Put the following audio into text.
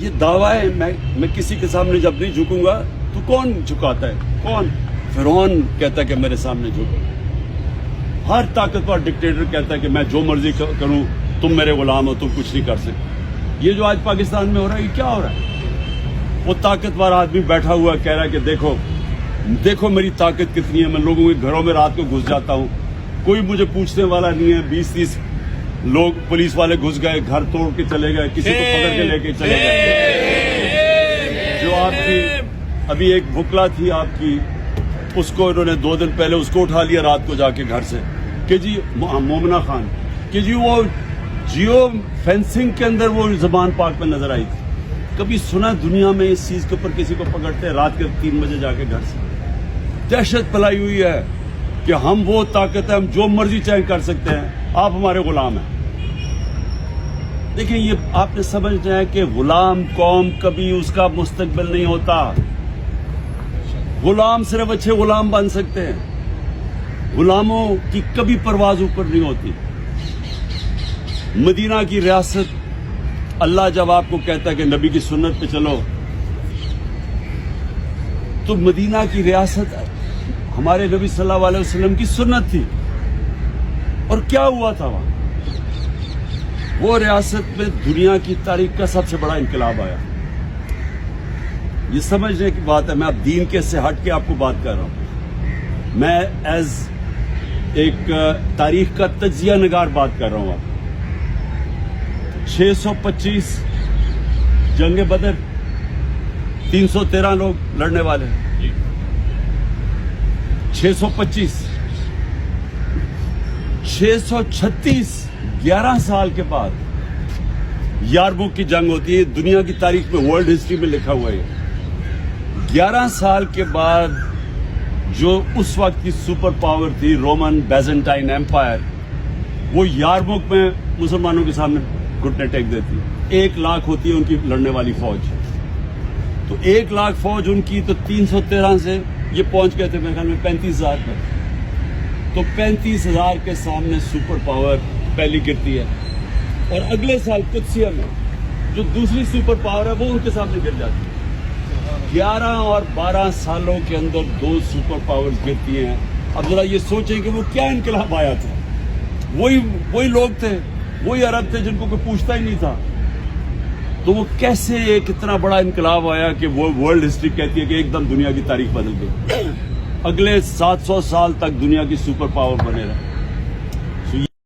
یہ دعویٰ ہے میں کسی کے سامنے جب نہیں جھکوں گا تو کون جھکاتا ہے؟ کون؟ فرعون کہتا ہے کہ میرے سامنے جھکو. ہر طاقتور ڈکٹیٹر کہتا ہے کہ میں جو مرضی کروں، تم میرے غلام ہو، تم کچھ نہیں کر سکتے. یہ جو آج پاکستان میں ہو رہا ہے، یہ کیا ہو رہا ہے؟ وہ طاقتور آدمی بیٹھا ہوا کہہ رہا ہے کہ دیکھو میری طاقت کتنی ہے، میں لوگوں کے گھروں میں رات کو گھس جاتا ہوں، کوئی مجھے پوچھنے والا نہیں ہے. 20-30 لوگ پولیس والے گھس گئے، گھر توڑ کے چلے گئے، کسی کو پکڑ کے لے کے چلے گئے. جو آپ کی ابھی ایک بھکلا تھی آپ کی، اس کو انہوں نے 2 دن پہلے اس کو اٹھا لیا رات کو جا کے گھر سے کہ جی مومنہ خان کہ جی وہ جیو فینسنگ کے اندر وہ زبان پاک میں نظر آئی تھی. کبھی سنا دنیا میں اس چیز کے اوپر کسی کو پکڑتے ہیں رات کے 3 بجے جا کے گھر سے؟ دہشت پھیلائی ہوئی ہے کہ ہم وہ طاقت ہے، ہم جو مرضی چاہے کر سکتے ہیں، آپ ہمارے غلام ہیں. دیکھیں یہ آپ نے سمجھنا ہے کہ غلام قوم کبھی اس کا مستقبل نہیں ہوتا. غلام صرف اچھے غلام بن سکتے ہیں، غلاموں کی کبھی پرواز اوپر نہیں ہوتی. مدینہ کی ریاست اللہ جب آپ کو کہتا ہے کہ نبی کی سنت پہ چلو، تو مدینہ کی ریاست ہمارے نبی صلی اللہ علیہ وسلم کی سنت تھی. اور کیا ہوا تھا وہاں؟ وہ ریاست میں دنیا کی تاریخ کا سب سے بڑا انقلاب آیا. یہ سمجھنے کی بات ہے. میں اب دین کے سے ہٹ کے آپ کو بات کر رہا ہوں. میں ایز ایک تاریخ کا تجزیہ نگار بات کر رہا ہوں. آپ 625 جنگ بدر، 313 لوگ لڑنے والے، 625 636 11 سال کے بعد یارموک کی جنگ ہوتی ہے. دنیا کی تاریخ میں ورلڈ ہسٹری میں لکھا ہوا ہے. 11 سال کے بعد جو اس وقت کی سپر پاور تھی رومن بیزنٹائن ایمپائر، وہ یارموک میں مسلمانوں کے سامنے گھٹنے ٹیک دیتی. 1 لاکھ ہوتی ہے ان کی لڑنے والی فوج. تو 1 لاکھ فوج ان کی، تو 313 سے یہ پہنچ گئے تھے میرے خیال میں 35,000 پر. تو 35,000 کے سامنے سپر پاور پہلی گرتی ہے. اور اگلے سال قدسیہ میں جو دوسری سپر پاور ہے وہ ان کے سامنے گر جاتی ہے. 11 اور 12 سالوں کے اندر 2 سپر پاورز گرتی ہیں. اب ذرا یہ سوچیں کہ وہ کیا انقلاب آیا تھا. وہی لوگ تھے، وہی عرب تھے جن کو کوئی پوچھتا ہی نہیں تھا. تو وہ کیسے ایک اتنا بڑا انقلاب آیا کہ وہ ورلڈ ہسٹری کہتی ہے کہ ایک دم دنیا کی تاریخ بدل گئی. اگلے 700 سال تک دنیا کی سپر پاور بنے رہا.